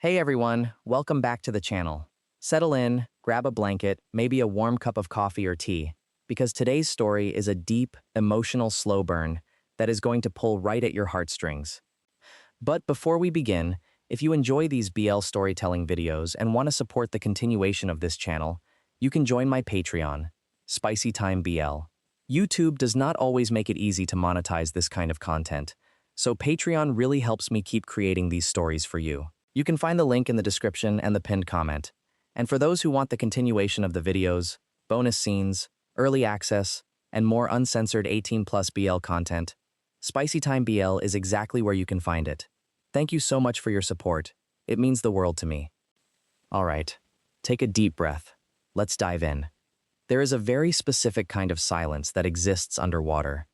Hey everyone, welcome back to the channel. Settle in, grab a blanket, maybe a warm cup of coffee or tea, because today's story is a deep, emotional slow burn that is going to pull right at your heartstrings. But before we begin, if you enjoy these BL storytelling videos and want to support the continuation of this channel, you can join my Patreon, SpicyTimeBL. YouTube does not always make it easy to monetize this kind of content, so Patreon really helps me keep creating these stories for you. You can find the link in the description and the pinned comment. And for those who want the continuation of the videos, bonus scenes, early access, and more uncensored 18+ BL content, SpicyTimeBL is exactly where you can find it. Thank you so much for your support. It means the world to me. All right, take a deep breath. Let's dive in. There is a very specific kind of silence that exists underwater.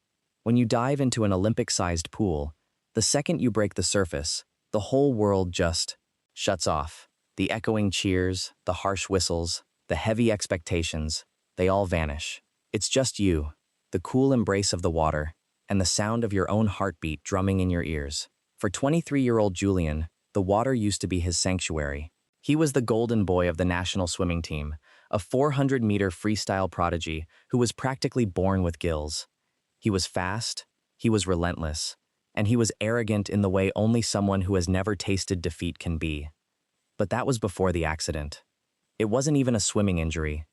When you dive into an Olympic-sized pool, the second you break the surface, the whole world just shuts off. The echoing cheers, the harsh whistles, the heavy expectations, they all vanish. It's just you, the cool embrace of the water, and the sound of your own heartbeat drumming in your ears. For 23-year-old Julian, the water used to be his sanctuary. He was the golden boy of the national swimming team, a 400-meter freestyle prodigy who was practically born with gills. He was fast, he was relentless, and he was arrogant in the way only someone who has never tasted defeat can be. But that was before the accident. It wasn't even a swimming injury.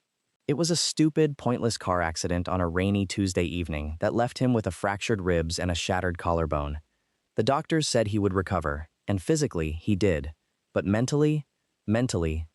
It was a stupid, pointless car accident on a rainy Tuesday evening that left him with a fractured ribs and a shattered collarbone. The doctors said he would recover, and physically, he did. But mentally,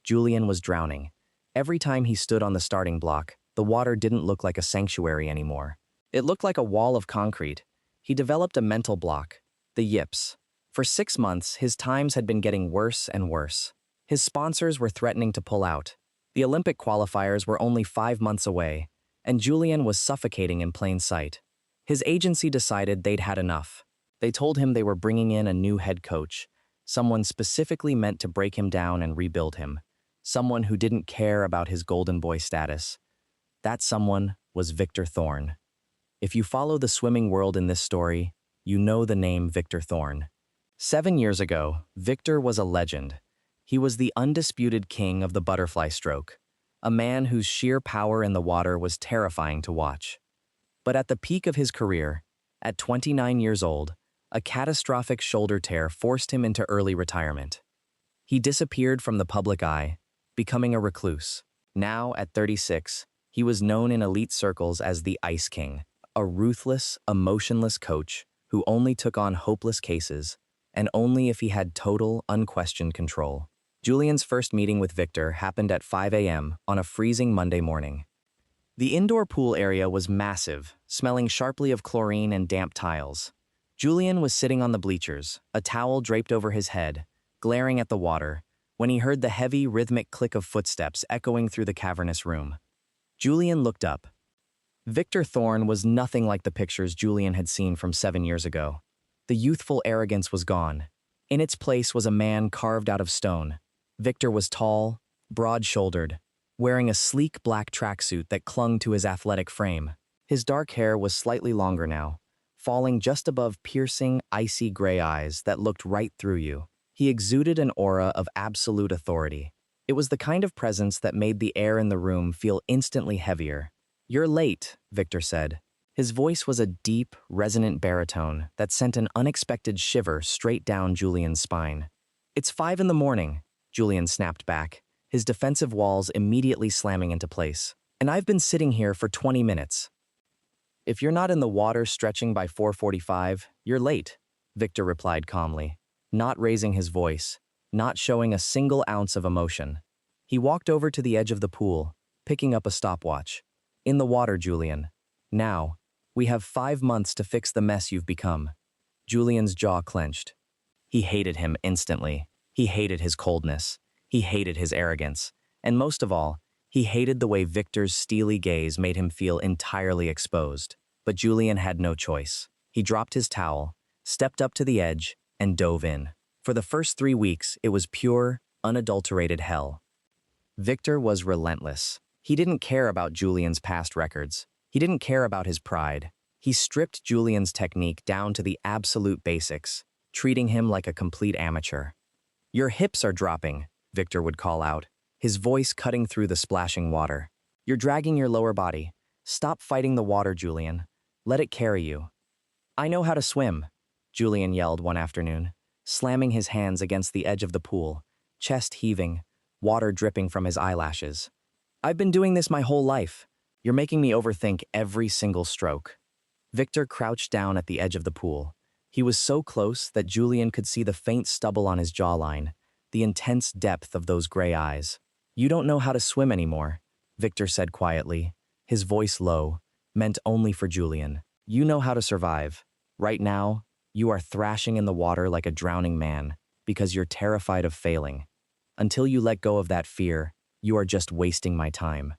Julian was drowning. Every time he stood on the starting block, the water didn't look like a sanctuary anymore. It looked like a wall of concrete. He developed a mental block, the yips. For 6 months, his times had been getting worse and worse. His sponsors were threatening to pull out. The Olympic qualifiers were only 5 months away, and Julian was suffocating in plain sight. His agency decided they'd had enough. They told him they were bringing in a new head coach, someone specifically meant to break him down and rebuild him, someone who didn't care about his golden boy status. That someone was Victor Thorne. If you follow the swimming world in this story, you know the name Victor Thorne. 7 years ago, Victor was a legend. He was the undisputed king of the butterfly stroke, a man whose sheer power in the water was terrifying to watch. But at the peak of his career, at 29 years old, a catastrophic shoulder tear forced him into early retirement. He disappeared from the public eye, becoming a recluse. Now, at 36, he was known in elite circles as the Ice King, a ruthless, emotionless coach who only took on hopeless cases, and only if he had total, unquestioned control. Julian's first meeting with Victor happened at 5 a.m. on a freezing Monday morning. The indoor pool area was massive, smelling sharply of chlorine and damp tiles. Julian was sitting on the bleachers, a towel draped over his head, glaring at the water, when he heard the heavy, rhythmic click of footsteps echoing through the cavernous room. Julian looked up. Victor Thorne was nothing like the pictures Julian had seen from 7 years ago. The youthful arrogance was gone. In its place was a man carved out of stone. Victor was tall, broad-shouldered, wearing a sleek black tracksuit that clung to his athletic frame. His dark hair was slightly longer now, falling just above piercing, icy gray eyes that looked right through you. He exuded an aura of absolute authority. It was the kind of presence that made the air in the room feel instantly heavier. "You're late," Victor said. His voice was a deep, resonant baritone that sent an unexpected shiver straight down Julian's spine. "It's 5 in the morning," Julian snapped back, his defensive walls immediately slamming into place. "And I've been sitting here for 20 minutes. If you're not in the water stretching by 4:45, you're late," Victor replied calmly, not raising his voice, not showing a single ounce of emotion. He walked over to the edge of the pool, picking up a stopwatch. "In the water, Julian. Now. We have 5 months to fix the mess you've become." Julian's jaw clenched. He hated him instantly. He hated his coldness. He hated his arrogance. And most of all, he hated the way Victor's steely gaze made him feel entirely exposed. But Julian had no choice. He dropped his towel, stepped up to the edge, and dove in. For the first 3 weeks, it was pure, unadulterated hell. Victor was relentless. He didn't care about Julian's past records. He didn't care about his pride. He stripped Julian's technique down to the absolute basics, treating him like a complete amateur. "Your hips are dropping," Victor would call out, his voice cutting through the splashing water. "You're dragging your lower body. Stop fighting the water, Julian. Let it carry you." "I know how to swim," Julian yelled one afternoon, slamming his hands against the edge of the pool, chest heaving, water dripping from his eyelashes. "I've been doing this my whole life. You're making me overthink every single stroke." Victor crouched down at the edge of the pool. He was so close that Julian could see the faint stubble on his jawline, the intense depth of those gray eyes. "You don't know how to swim anymore," Victor said quietly, his voice low, meant only for Julian. "You know how to survive. Right now, you are thrashing in the water like a drowning man because you're terrified of failing. Until you let go of that fear, you are just wasting my time."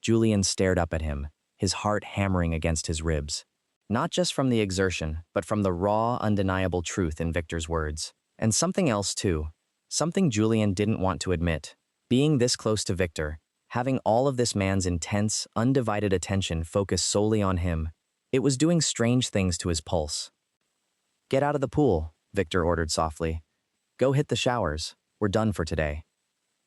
Julian stared up at him, his heart hammering against his ribs. Not just from the exertion, but from the raw, undeniable truth in Victor's words. And something else too. Something Julian didn't want to admit. Being this close to Victor, having all of this man's intense, undivided attention focused solely on him, it was doing strange things to his pulse. "Get out of the pool," Victor ordered softly. "Go hit the showers. We're done for today."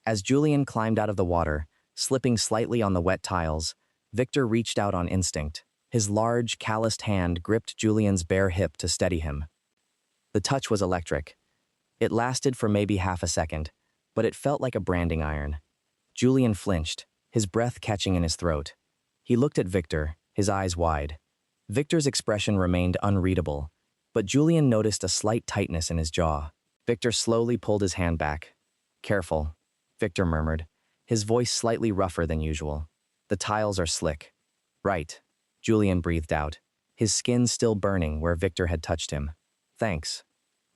As Julian climbed out of the water, slipping slightly on the wet tiles, Victor reached out on instinct. His large, calloused hand gripped Julian's bare hip to steady him. The touch was electric. It lasted for maybe half a second, but it felt like a branding iron. Julian flinched, his breath catching in his throat. He looked at Victor, his eyes wide. Victor's expression remained unreadable, but Julian noticed a slight tightness in his jaw. Victor slowly pulled his hand back. "Careful," Victor murmured, his voice slightly rougher than usual. "The tiles are slick." "Right," Julian breathed out, his skin still burning where Victor had touched him. "Thanks."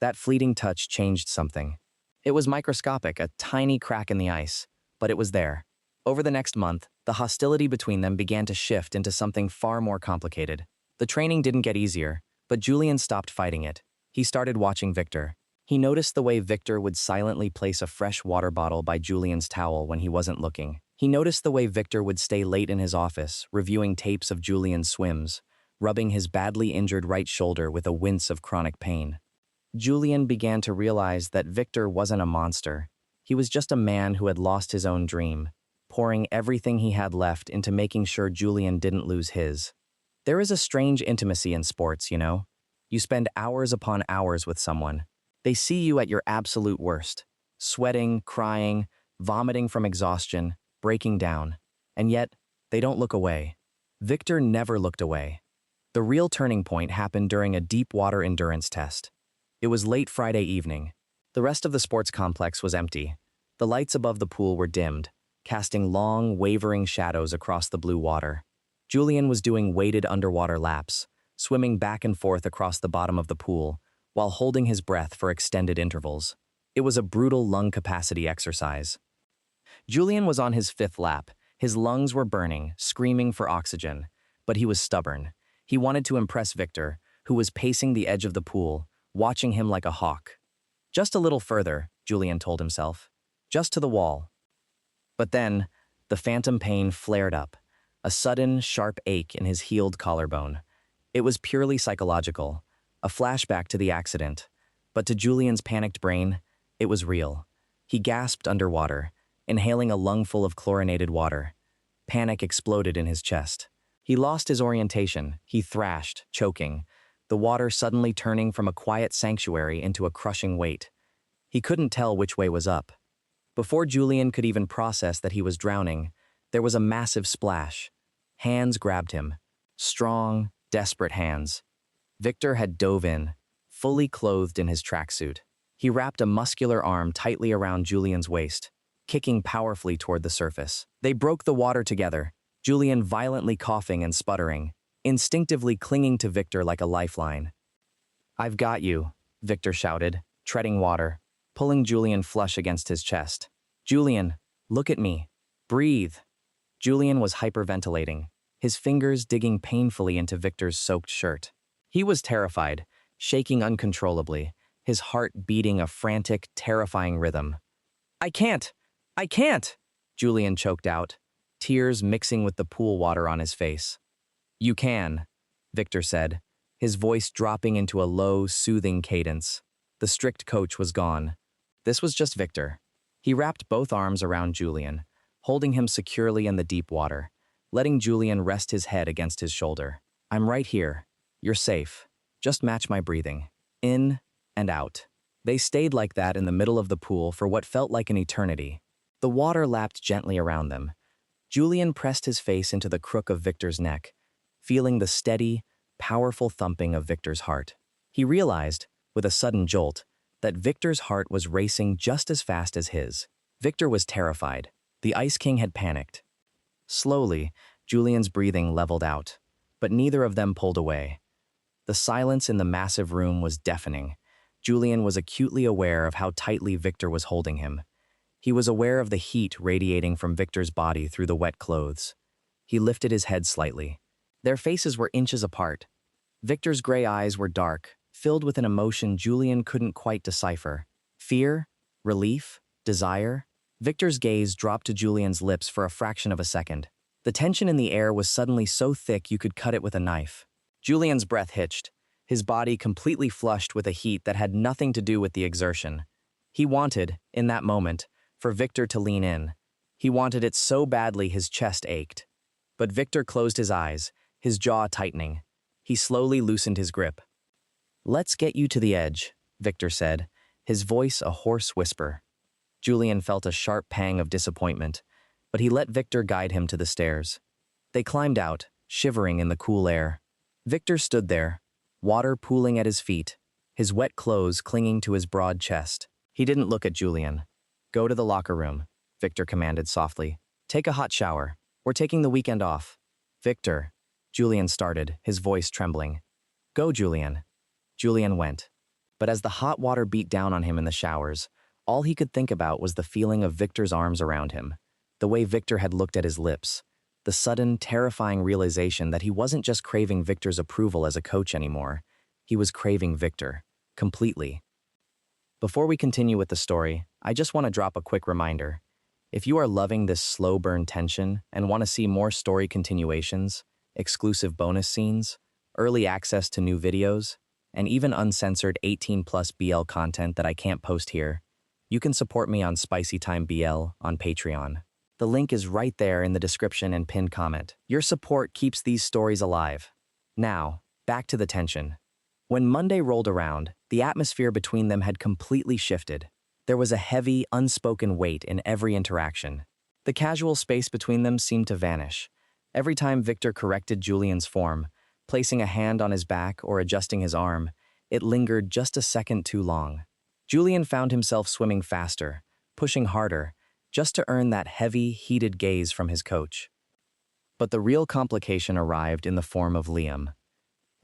That fleeting touch changed something. It was microscopic, a tiny crack in the ice, but it was there. Over the next month, the hostility between them began to shift into something far more complicated. The training didn't get easier, but Julian stopped fighting it. He started watching Victor. He noticed the way Victor would silently place a fresh water bottle by Julian's towel when he wasn't looking. He noticed the way Victor would stay late in his office, reviewing tapes of Julian's swims, rubbing his badly injured right shoulder with a wince of chronic pain. Julian began to realize that Victor wasn't a monster. He was just a man who had lost his own dream, pouring everything he had left into making sure Julian didn't lose his. There is a strange intimacy in sports, you know? You spend hours upon hours with someone. They see you at your absolute worst, sweating, crying, vomiting from exhaustion, breaking down. And yet, they don't look away. Victor never looked away. The real turning point happened during a deep water endurance test. It was late Friday evening. The rest of the sports complex was empty. The lights above the pool were dimmed, casting long, wavering shadows across the blue water. Julian was doing weighted underwater laps, swimming back and forth across the bottom of the pool, while holding his breath for extended intervals. It was a brutal lung capacity exercise. Julian was on his fifth lap. His lungs were burning, screaming for oxygen. But he was stubborn. He wanted to impress Victor, who was pacing the edge of the pool, watching him like a hawk. Just a little further, Julian told himself. Just to the wall. But then, the phantom pain flared up, a sudden, sharp ache in his healed collarbone. It was purely psychological, a flashback to the accident. But to Julian's panicked brain, it was real. He gasped underwater, inhaling a lungful of chlorinated water. Panic exploded in his chest. He lost his orientation. He thrashed, choking, the water suddenly turning from a quiet sanctuary into a crushing weight. He couldn't tell which way was up. Before Julian could even process that he was drowning, there was a massive splash. Hands grabbed him. Strong, desperate hands. Victor had dove in, fully clothed in his tracksuit. He wrapped a muscular arm tightly around Julian's waist, kicking powerfully toward the surface. They broke the water together, Julian violently coughing and sputtering, instinctively clinging to Victor like a lifeline. "I've got you," Victor shouted, treading water, pulling Julian flush against his chest. "Julian, look at me. Breathe." Julian was hyperventilating, his fingers digging painfully into Victor's soaked shirt. He was terrified, shaking uncontrollably, his heart beating a frantic, terrifying rhythm. I can't! Julian choked out, tears mixing with the pool water on his face. "You can," Victor said, his voice dropping into a low, soothing cadence. The strict coach was gone. This was just Victor. He wrapped both arms around Julian, holding him securely in the deep water, letting Julian rest his head against his shoulder. I'm right here. You're safe. Just match my breathing. In and out. They stayed like that in the middle of the pool for what felt like an eternity. The water lapped gently around them. Julian pressed his face into the crook of Victor's neck, feeling the steady, powerful thumping of Victor's heart. He realized, with a sudden jolt, that Victor's heart was racing just as fast as his. Victor was terrified. The Ice King had panicked. Slowly, Julian's breathing leveled out, but neither of them pulled away. The silence in the massive room was deafening. Julian was acutely aware of how tightly Victor was holding him. He was aware of the heat radiating from Victor's body through the wet clothes. He lifted his head slightly. Their faces were inches apart. Victor's gray eyes were dark, filled with an emotion Julian couldn't quite decipher. Fear? Relief? Desire? Victor's gaze dropped to Julian's lips for a fraction of a second. The tension in the air was suddenly so thick you could cut it with a knife. Julian's breath hitched, his body completely flushed with a heat that had nothing to do with the exertion. He wanted, in that moment, for Victor to lean in. He wanted it so badly his chest ached. But Victor closed his eyes, his jaw tightening. He slowly loosened his grip. "Let's get you to the edge," Victor said, his voice a hoarse whisper. Julian felt a sharp pang of disappointment, but he let Victor guide him to the stairs. They climbed out, shivering in the cool air. Victor stood there, water pooling at his feet, his wet clothes clinging to his broad chest. He didn't look at Julian. "Go to the locker room," Victor commanded softly. "Take a hot shower. We're taking the weekend off." "Victor," Julian started, his voice trembling. "Go, Julian." Julian went. But as the hot water beat down on him in the showers, all he could think about was the feeling of Victor's arms around him, the way Victor had looked at his lips, the sudden, terrifying realization that he wasn't just craving Victor's approval as a coach anymore, he was craving Victor, completely. Before we continue with the story, I just want to drop a quick reminder. If you are loving this slow burn tension and want to see more story continuations, exclusive bonus scenes, early access to new videos, and even uncensored 18+ BL content that I can't post here, you can support me on SpicyTimeBL on Patreon. The link is right there in the description and pinned comment. Your support keeps these stories alive. Now, back to the tension. When Monday rolled around, the atmosphere between them had completely shifted. There was a heavy, unspoken weight in every interaction. The casual space between them seemed to vanish. Every time Victor corrected Julian's form, placing a hand on his back or adjusting his arm, it lingered just a second too long. Julian found himself swimming faster, pushing harder, just to earn that heavy, heated gaze from his coach. But the real complication arrived in the form of Liam.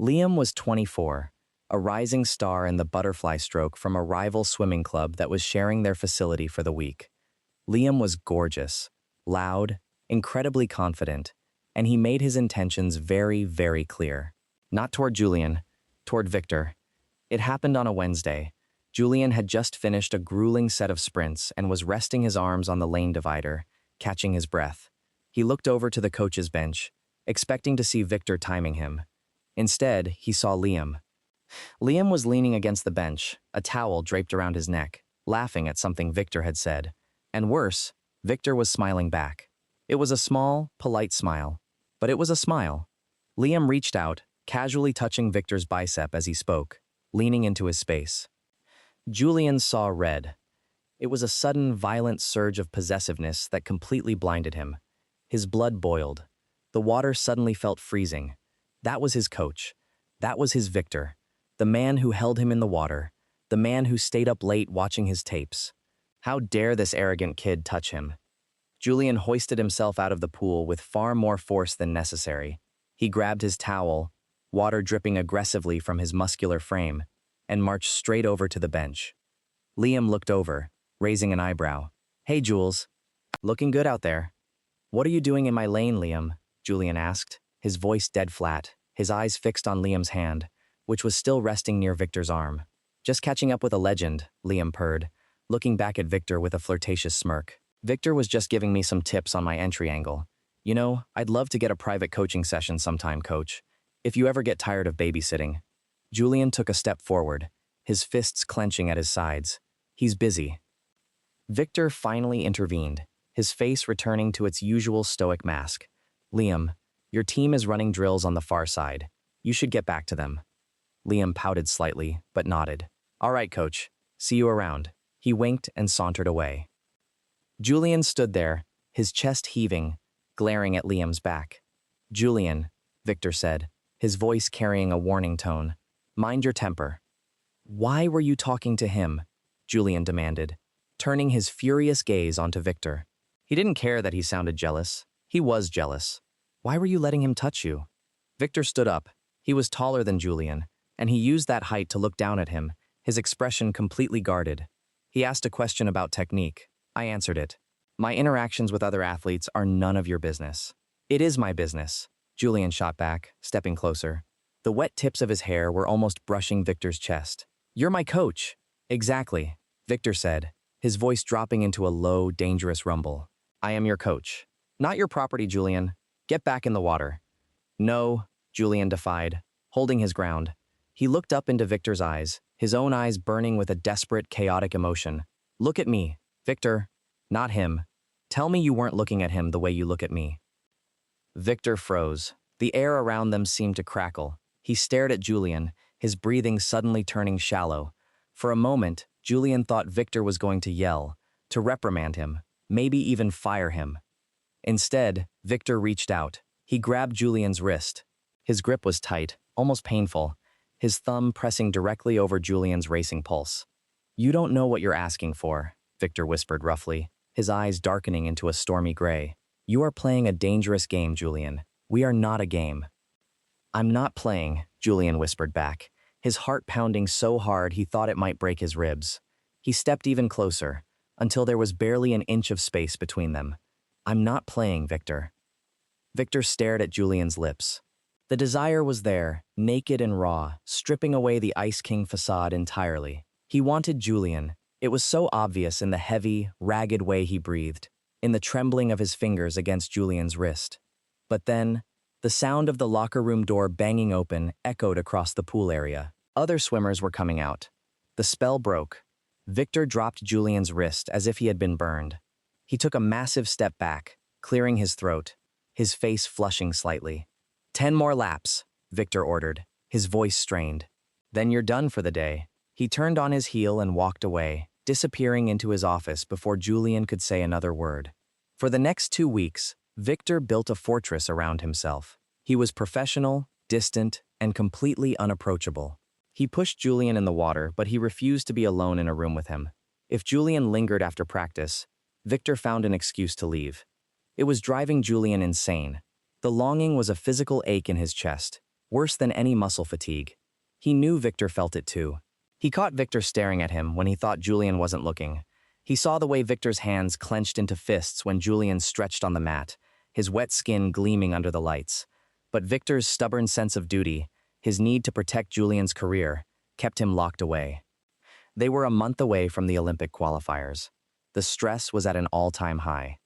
Liam was 24, a rising star in the butterfly stroke from a rival swimming club that was sharing their facility for the week. Liam was gorgeous, loud, incredibly confident, and he made his intentions very, very clear. Not toward Julian, toward Victor. It happened on a Wednesday. Julian had just finished a grueling set of sprints and was resting his arms on the lane divider, catching his breath. He looked over to the coach's bench, expecting to see Victor timing him. Instead, he saw Liam. Liam was leaning against the bench, a towel draped around his neck, laughing at something Victor had said. And worse, Victor was smiling back. It was a small, polite smile, but it was a smile. Liam reached out, casually touching Victor's bicep as he spoke, leaning into his space. Julian saw red. It was a sudden, violent surge of possessiveness that completely blinded him. His blood boiled. The water suddenly felt freezing. That was his coach. That was his Victor. The man who held him in the water. The man who stayed up late watching his tapes. How dare this arrogant kid touch him? Julian hoisted himself out of the pool with far more force than necessary. He grabbed his towel, water dripping aggressively from his muscular frame, and marched straight over to the bench. Liam looked over, raising an eyebrow. "Hey, Jules. Looking good out there." "What are you doing in my lane, Liam?" Julian asked, his voice dead flat, his eyes fixed on Liam's hand, which was still resting near Victor's arm. "Just catching up with a legend," Liam purred, looking back at Victor with a flirtatious smirk. "Victor was just giving me some tips on my entry angle. You know, I'd love to get a private coaching session sometime, coach, if you ever get tired of babysitting." Julian took a step forward, his fists clenching at his sides. "He's busy. Victor finally intervened, his face returning to its usual stoic mask. Liam, your team is running drills on the far side. You should get back to them. Liam pouted slightly, but nodded. All right, coach. See you around. He winked and sauntered away. Julian stood there, his chest heaving, glaring at Liam's back. Julian, Victor said, his voice carrying a warning tone. Mind your temper. Why were you talking to him? Julian demanded, turning his furious gaze onto Victor. He didn't care that he sounded jealous. He was jealous. Why were you letting him touch you? Victor stood up. He was taller than Julian, and he used that height to look down at him, his expression completely guarded. He asked a question about technique. I answered it. My interactions with other athletes are none of your business. It is my business, Julian shot back, stepping closer. The wet tips of his hair were almost brushing Victor's chest. You're my coach. Exactly, Victor said, his voice dropping into a low, dangerous rumble. I am your coach. Not your property, Julian. Get back in the water. No, Julian defied, holding his ground. He looked up into Victor's eyes, his own eyes burning with a desperate, chaotic emotion. Look at me, Victor. Not him. Tell me you weren't looking at him the way you look at me. Victor froze. The air around them seemed to crackle. He stared at Julian, his breathing suddenly turning shallow. For a moment, Julian thought Victor was going to yell, to reprimand him, maybe even fire him. Instead, Victor reached out. He grabbed Julian's wrist. His grip was tight, almost painful, his thumb pressing directly over Julian's racing pulse. You don't know what you're asking for, Victor whispered roughly, his eyes darkening into a stormy gray. You are playing a dangerous game, Julian. We are not a game. I'm not playing, Julian whispered back, his heart pounding so hard he thought it might break his ribs. He stepped even closer, until there was barely an inch of space between them. I'm not playing, Victor. Victor stared at Julian's lips. The desire was there, naked and raw, stripping away the Ice King facade entirely. He wanted Julian. It was so obvious in the heavy, ragged way he breathed, in the trembling of his fingers against Julian's wrist. But then, the sound of the locker room door banging open echoed across the pool area. Other swimmers were coming out. The spell broke. Victor dropped Julian's wrist as if he had been burned. He took a massive step back, clearing his throat, his face flushing slightly. 10 more laps, Victor ordered, his voice strained. Then you're done for the day. He turned on his heel and walked away, disappearing into his office before Julian could say another word. For the next 2 weeks, Victor built a fortress around himself. He was professional, distant, and completely unapproachable. He pushed Julian in the water, but he refused to be alone in a room with him. If Julian lingered after practice, Victor found an excuse to leave. It was driving Julian insane. The longing was a physical ache in his chest, worse than any muscle fatigue. He knew Victor felt it too. He caught Victor staring at him when he thought Julian wasn't looking. He saw the way Victor's hands clenched into fists when Julian stretched on the mat, his wet skin gleaming under the lights. But Victor's stubborn sense of duty, his need to protect Julian's career, kept him locked away. They were a month away from the Olympic qualifiers. The stress was at an all-time high.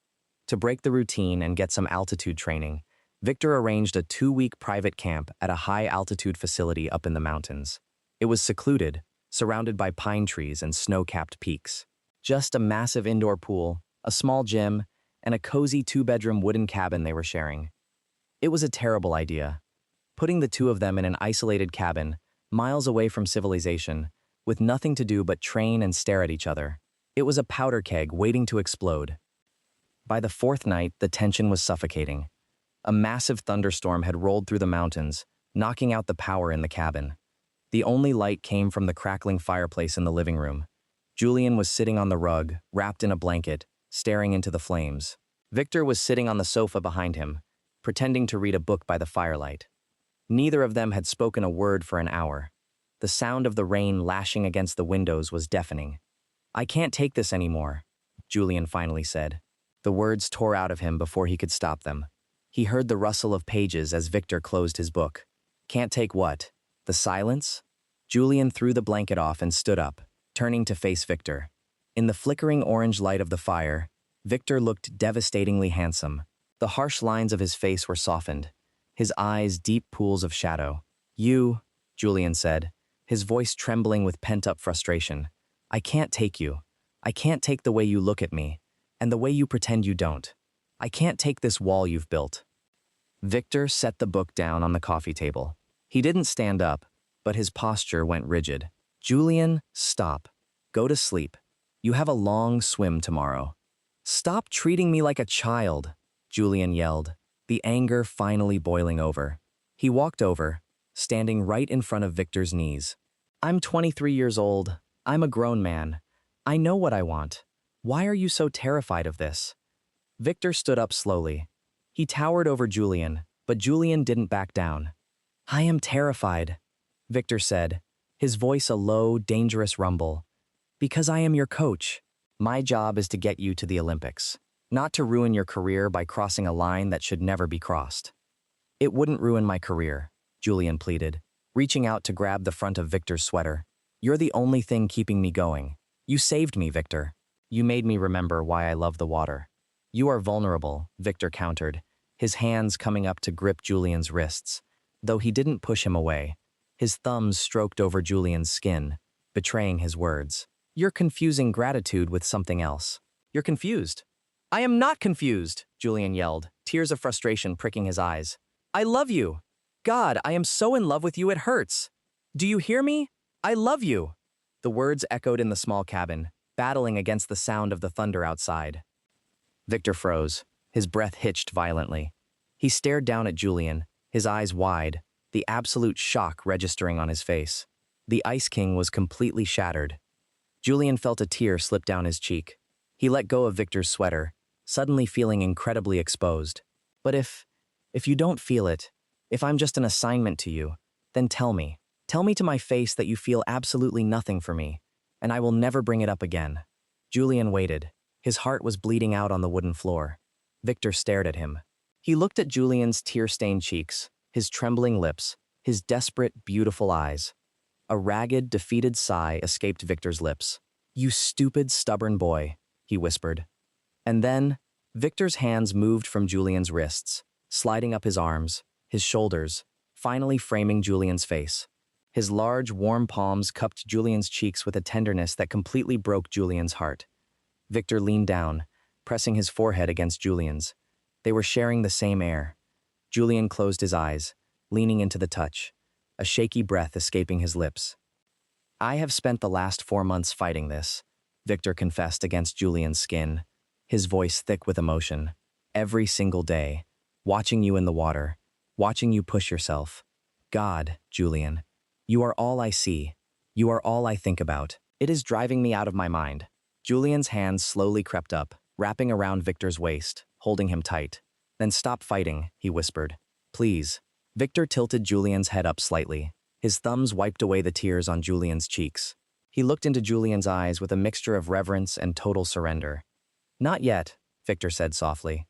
To break the routine and get some altitude training, Victor arranged a 2-week private camp at a high-altitude facility up in the mountains. It was secluded, surrounded by pine trees and snow-capped peaks. Just a massive indoor pool, a small gym, and a cozy 2-bedroom wooden cabin they were sharing. It was a terrible idea. Putting the two of them in an isolated cabin, miles away from civilization, with nothing to do but train and stare at each other. It was a powder keg waiting to explode. By the 4th night, the tension was suffocating. A massive thunderstorm had rolled through the mountains, knocking out the power in the cabin. The only light came from the crackling fireplace in the living room. Julian was sitting on the rug, wrapped in a blanket, staring into the flames. Victor was sitting on the sofa behind him, pretending to read a book by the firelight. Neither of them had spoken a word for an hour. The sound of the rain lashing against the windows was deafening. I can't take this anymore, Julian finally said. The words tore out of him before he could stop them. He heard the rustle of pages as Victor closed his book. Can't take what? The silence? Julian threw the blanket off and stood up, turning to face Victor. In the flickering orange light of the fire, Victor looked devastatingly handsome. The harsh lines of his face were softened, his eyes deep pools of shadow. You, Julian said, his voice trembling with pent-up frustration. I can't take you. I can't take the way you look at me, and the way you pretend you don't. I can't take this wall you've built. Victor set the book down on the coffee table. He didn't stand up, but his posture went rigid. Julian, stop. Go to sleep. You have a long swim tomorrow. Stop treating me like a child, Julian yelled, the anger finally boiling over. He walked over, standing right in front of Victor's knees. I'm 23 years old. I'm a grown man. I know what I want. Why are you so terrified of this? Victor stood up slowly. He towered over Julian, but Julian didn't back down. I am terrified, Victor said, his voice a low, dangerous rumble. Because I am your coach. My job is to get you to the Olympics, not to ruin your career by crossing a line that should never be crossed. It wouldn't ruin my career, Julian pleaded, reaching out to grab the front of Victor's sweater. You're the only thing keeping me going. You saved me, Victor. You made me remember why I love the water. You are vulnerable, Victor countered, his hands coming up to grip Julian's wrists. Though he didn't push him away, his thumbs stroked over Julian's skin, betraying his words. You're confusing gratitude with something else. You're confused. I am not confused, Julian yelled, tears of frustration pricking his eyes. I love you. God, I am so in love with you it hurts. Do you hear me? I love you. The words echoed in the small cabin, battling against the sound of the thunder outside. Victor froze, his breath hitched violently. He stared down at Julian, his eyes wide, the absolute shock registering on his face. The Ice King was completely shattered. Julian felt a tear slip down his cheek. He let go of Victor's sweater, suddenly feeling incredibly exposed. But if you don't feel it, if I'm just an assignment to you, then tell me. Tell me to my face that you feel absolutely nothing for me, and I will never bring it up again. Julian waited. His heart was bleeding out on the wooden floor. Victor stared at him. He looked at Julian's tear-stained cheeks, his trembling lips, his desperate, beautiful eyes. A ragged, defeated sigh escaped Victor's lips. You stupid, stubborn boy, he whispered. And then, Victor's hands moved from Julian's wrists, sliding up his arms, his shoulders, finally framing Julian's face. His large, warm palms cupped Julian's cheeks with a tenderness that completely broke Julian's heart. Victor leaned down, pressing his forehead against Julian's. They were sharing the same air. Julian closed his eyes, leaning into the touch, a shaky breath escaping his lips. I have spent the last 4 months fighting this, Victor confessed against Julian's skin, his voice thick with emotion. Every single day, watching you in the water, watching you push yourself. God, Julian, you are all I see. You are all I think about. It is driving me out of my mind. Julian's hands slowly crept up, wrapping around Victor's waist, holding him tight. Then stop fighting, he whispered. Please. Victor tilted Julian's head up slightly. His thumbs wiped away the tears on Julian's cheeks. He looked into Julian's eyes with a mixture of reverence and total surrender. Not yet, Victor said softly.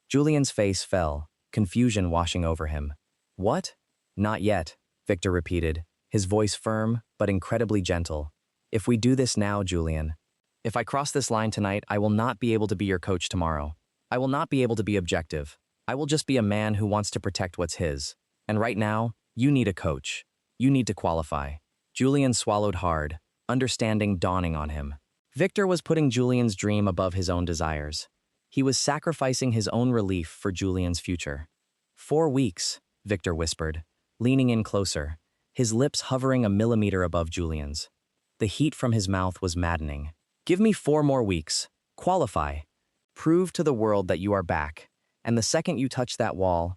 Julian's face fell, confusion washing over him. What? Not yet, Victor repeated, his voice firm but incredibly gentle. If we do this now, Julian, if I cross this line tonight, I will not be able to be your coach tomorrow. I will not be able to be objective. I will just be a man who wants to protect what's his. And right now, you need a coach. You need to qualify. Julian swallowed hard, understanding dawning on him. Victor was putting Julian's dream above his own desires. He was sacrificing his own relief for Julian's future. 4 weeks, Victor whispered, leaning in closer, his lips hovering a millimeter above Julian's. The heat from his mouth was maddening. Give me 4 more weeks. Qualify. Prove to the world that you are back. And the second you touch that wall,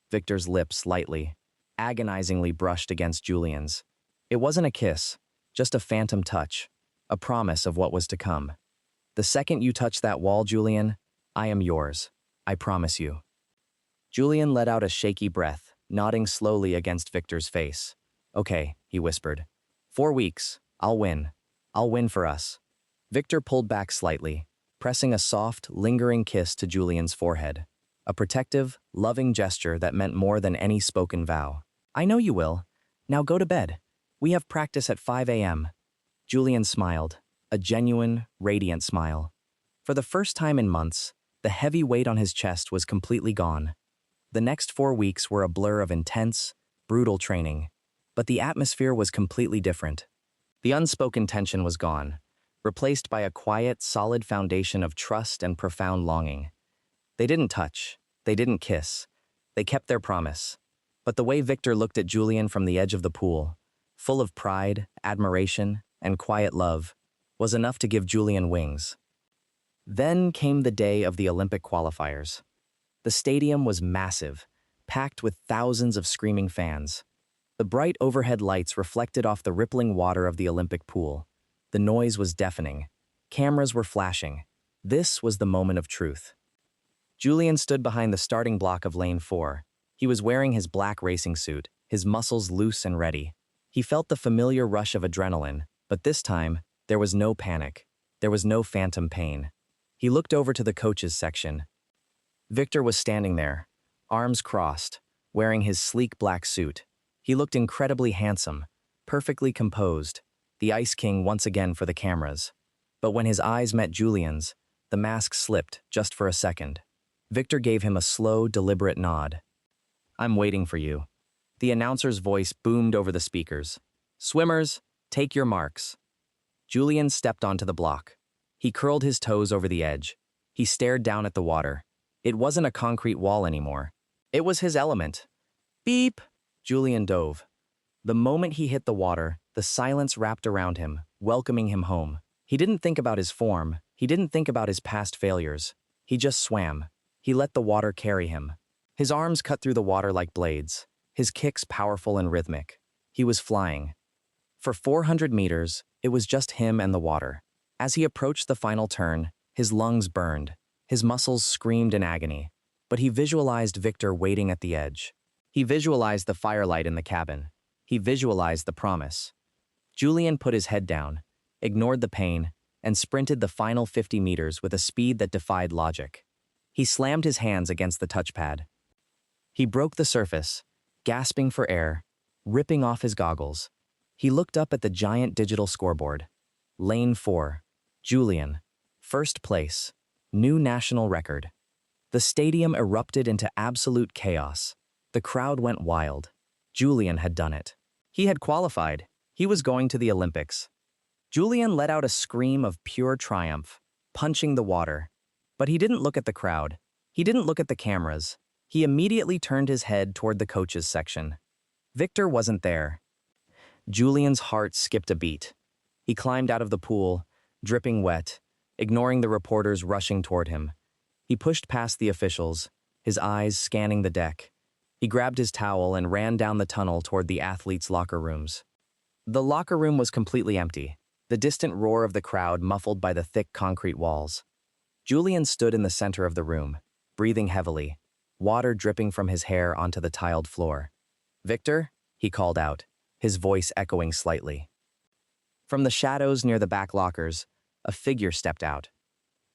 Victor's lips lightly, agonizingly brushed against Julian's. It wasn't a kiss, just a phantom touch, a promise of what was to come. The second you touch that wall, Julian, I am yours. I promise you. Julian let out a shaky breath, nodding slowly against Victor's face. Okay, he whispered. 4 weeks. I'll win. I'll win for us. Victor pulled back slightly, pressing a soft, lingering kiss to Julian's forehead. A protective, loving gesture that meant more than any spoken vow. I know you will. Now go to bed. We have practice at 5 a.m. Julian smiled, a genuine, radiant smile. For the first time in months, the heavy weight on his chest was completely gone. The next 4 weeks were a blur of intense, brutal training, but the atmosphere was completely different. The unspoken tension was gone. replaced by a quiet, solid foundation of trust and profound longing. They didn't touch. They didn't kiss. They kept their promise. But the way Victor looked at Julian from the edge of the pool, full of pride, admiration, and quiet love, was enough to give Julian wings. Then came the day of the Olympic qualifiers. The stadium was massive, packed with thousands of screaming fans. The bright overhead lights reflected off the rippling water of the Olympic pool. The noise was deafening. Cameras were flashing. This was the moment of truth. Julian stood behind the starting block of lane 4. He was wearing his black racing suit, his muscles loose and ready. He felt the familiar rush of adrenaline, but this time, there was no panic. There was no phantom pain. He looked over to the coaches section. Victor was standing there, arms crossed, wearing his sleek black suit. He looked incredibly handsome, perfectly composed, the Ice King once again for the cameras. But when his eyes met Julian's, the mask slipped just for a second. Victor gave him a slow, deliberate nod. "I'm waiting for you." The announcer's voice boomed over the speakers. "Swimmers, take your marks." Julian stepped onto the block. He curled his toes over the edge. He stared down at the water. It wasn't a concrete wall anymore. It was his element. Beep! Julian dove. The moment he hit the water, the silence wrapped around him, welcoming him home. He didn't think about his form. He didn't think about his past failures. He just swam. He let the water carry him. His arms cut through the water like blades, his kicks powerful and rhythmic. He was flying. For 400 meters, it was just him and the water. As he approached the final turn, his lungs burned. His muscles screamed in agony. But he visualized Victor waiting at the edge. He visualized the firelight in the cabin. He visualized the promise. Julian put his head down, ignored the pain, and sprinted the final 50 meters with a speed that defied logic. He slammed his hands against the touchpad. He broke the surface, gasping for air, ripping off his goggles. He looked up at the giant digital scoreboard. Lane 4. Julian. First place. New national record. The stadium erupted into absolute chaos. The crowd went wild. Julian had done it. He had qualified. He was going to the Olympics. Julian let out a scream of pure triumph, punching the water. But he didn't look at the crowd. He didn't look at the cameras. He immediately turned his head toward the coaches section. Victor wasn't there. Julian's heart skipped a beat. He climbed out of the pool, dripping wet, ignoring the reporters rushing toward him. He pushed past the officials, his eyes scanning the deck. He grabbed his towel and ran down the tunnel toward the athletes' locker rooms. The locker room was completely empty, the distant roar of the crowd muffled by the thick concrete walls. Julian stood in the center of the room, breathing heavily, water dripping from his hair onto the tiled floor. "Victor?" he called out, his voice echoing slightly. From the shadows near the back lockers, a figure stepped out.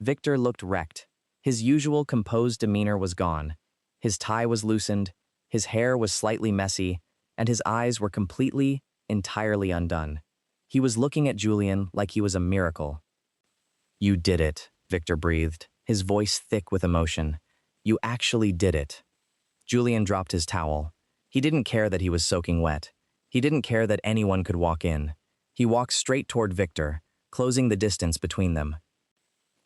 Victor looked wrecked. His usual composed demeanor was gone. His tie was loosened, his hair was slightly messy, and his eyes were completely, entirely undone. He was looking at Julian like he was a miracle. "You did it," Victor breathed, his voice thick with emotion. "You actually did it." Julian dropped his towel. He didn't care that he was soaking wet. He didn't care that anyone could walk in. He walked straight toward Victor, closing the distance between them.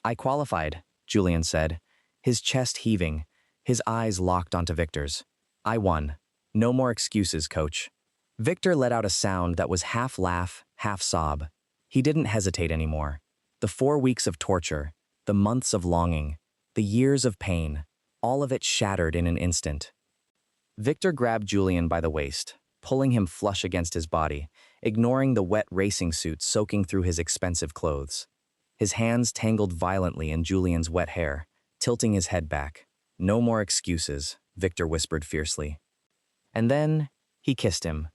"I qualified," Julian said, his chest heaving, his eyes locked onto Victor's. "I won. No more excuses, coach." Victor let out a sound that was half laugh, half sob. He didn't hesitate anymore. The 4 weeks of torture, the months of longing, the years of pain, all of it shattered in an instant. Victor grabbed Julian by the waist, pulling him flush against his body, ignoring the wet racing suit soaking through his expensive clothes. His hands tangled violently in Julian's wet hair, tilting his head back. "No more excuses," Victor whispered fiercely. And then he kissed him.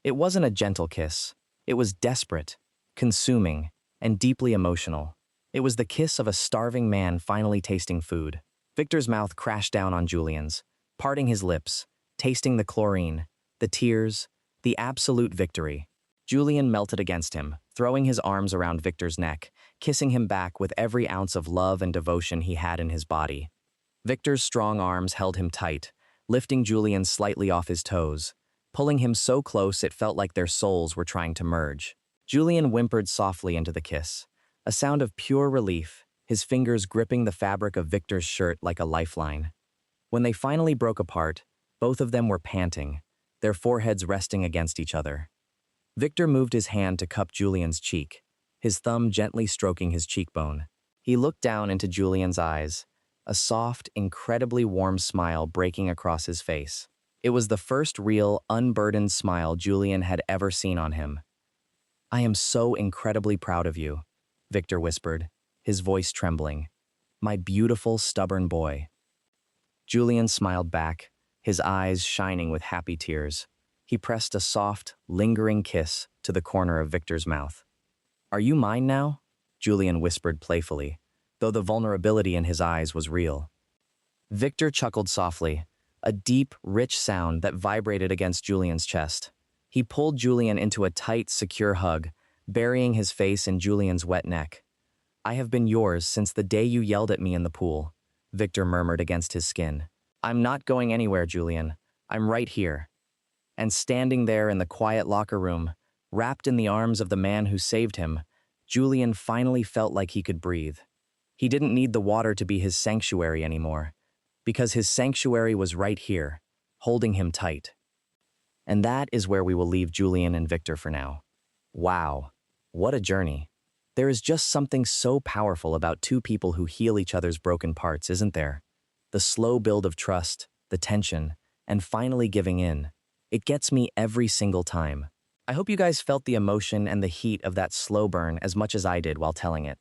It wasn't a gentle kiss. It was desperate, consuming, and deeply emotional. It was the kiss of a starving man finally tasting food. Victor's mouth crashed down on Julian's, parting his lips, tasting the chlorine, the tears, the absolute victory. Julian melted against him, throwing his arms around Victor's neck, kissing him back with every ounce of love and devotion he had in his body. Victor's strong arms held him tight, lifting Julian slightly off his toes, pulling him so close it felt like their souls were trying to merge. Julian whimpered softly into the kiss, a sound of pure relief, his fingers gripping the fabric of Victor's shirt like a lifeline. When they finally broke apart, both of them were panting, their foreheads resting against each other. Victor moved his hand to cup Julian's cheek, his thumb gently stroking his cheekbone. He looked down into Julian's eyes, a soft, incredibly warm smile breaking across his face. It was the first real, unburdened smile Julian had ever seen on him. "I am so incredibly proud of you," Victor whispered, his voice trembling. "My beautiful, stubborn boy." Julian smiled back, his eyes shining with happy tears. He pressed a soft, lingering kiss to the corner of Victor's mouth. "Are you mine now?" Julian whispered playfully, though the vulnerability in his eyes was real. Victor chuckled softly, a deep, rich sound that vibrated against Julian's chest. He pulled Julian into a tight, secure hug, burying his face in Julian's wet neck. "I have been yours since the day you yelled at me in the pool," Victor murmured against his skin. "I'm not going anywhere, Julian. I'm right here." And standing there in the quiet locker room, wrapped in the arms of the man who saved him, Julian finally felt like he could breathe. He didn't need the water to be his sanctuary anymore, because his sanctuary was right here, holding him tight. And that is where we will leave Julian and Victor for now. Wow, what a journey. There is just something so powerful about two people who heal each other's broken parts, isn't there? The slow build of trust, the tension, and finally giving in. It gets me every single time. I hope you guys felt the emotion and the heat of that slow burn as much as I did while telling it.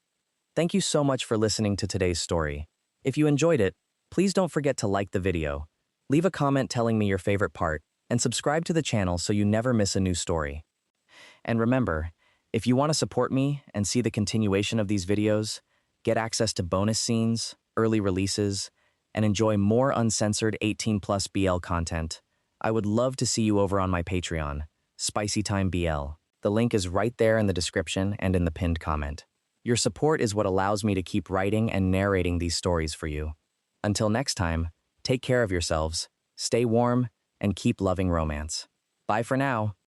Thank you so much for listening to today's story. If you enjoyed it, please don't forget to like the video, leave a comment telling me your favorite part, and subscribe to the channel so you never miss a new story. And remember, if you want to support me and see the continuation of these videos, get access to bonus scenes, early releases, and enjoy more uncensored 18+ BL content, I would love to see you over on my Patreon, SpicyTimeBL. The link is right there in the description and in the pinned comment. Your support is what allows me to keep writing and narrating these stories for you. Until next time, take care of yourselves, stay warm, and keep loving romance. Bye for now.